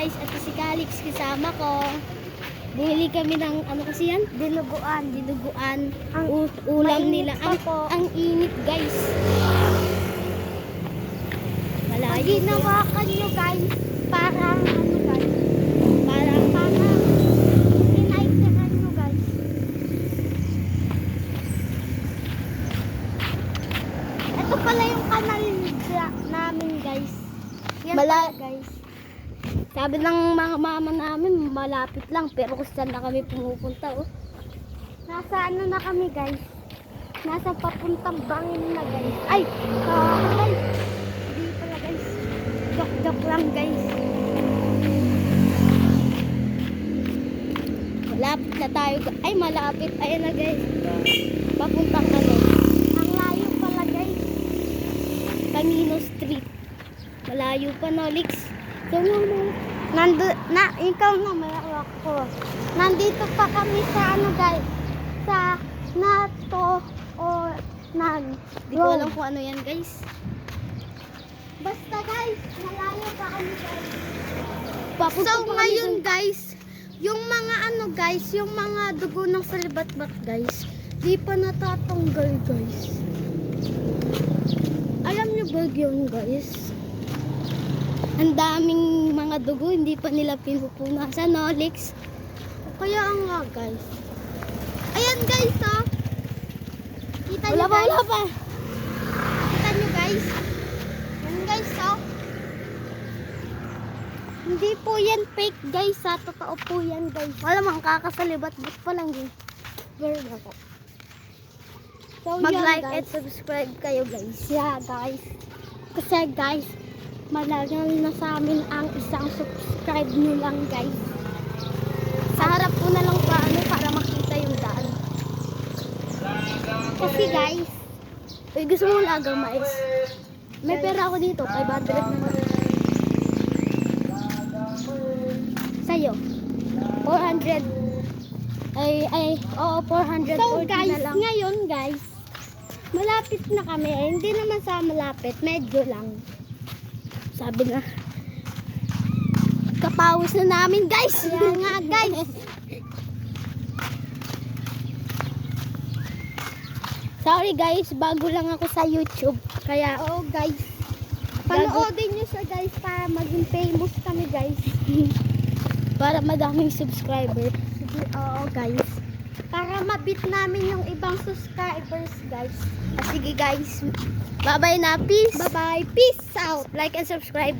guys, at si Calix kasama ko. Bumili kami ng ano kasi yan? Dinuguan. Ulam nila. Ang init guys. Malayo. Pag ginawakan nyo guys, parang ano guys? Parang inaitahan nyo guys. Ito pala yung kanal namin guys. Yan pala guys. Sabi ng mga mama namin, malapit lang. Pero kung saan na kami pumupunta, oh. Nasa ano na kami, guys. Nasa papuntang bangin na, guys. Ay! Guys! Hindi pala, guys. Joke lang, guys. Malapit na tayo. Ay, malapit. Ayan na, guys. Papuntang kami. Ang layo pala, guys. Camino Street. Malayo pa, no, Lix? Ikaw may hawak ko. Nandito pa kami sa ano guys, sa NATO o nag. Di ko alam kung ano yan guys. Basta guys, malayo pa kami guys. So ngayon guys, yung mga ano guys, yung mga dugo ng salibat-bat guys, di pa natatanggal guys. Alam niyo ba yun guys? Ang daming mga dugo, hindi pa nila pinupunasan, no, Lex? Kaya nga, guys. Ayan, guys, oh. Kita nyo, guys? Wala pa. Kita nyo, guys? Ayan, guys, oh. Hindi po yan fake, guys, ha. Totoo po yan, guys. Malamang kakasalibat-bat pa lang, guys. Girl ako. So, mag-like and subscribe kayo, guys. Yeah, guys. Kasi, guys, malagal na sa amin ang isang subscribe nyo lang guys. Sa harap ko na lang para makita yung daan. Kasi guys, gusto mo lagang mais? May pera ako dito, 500 naman. Sa'yo, 400. Oo, 400. So guys, na lang. Ngayon guys, malapit na kami. Hindi naman sa malapit, medyo lang. Sabi na, kapawis na namin guys. Kaya nga guys. Sorry guys, bago lang ako sa YouTube. Kaya oo guys, panoodin nyo sa guys para maging famous kami guys. Para madaming subscriber. Oo guys, para mabit namin yung ibang subscribers guys. Sige guys, bye bye na, peace. Bye bye, peace out. Like and subscribe.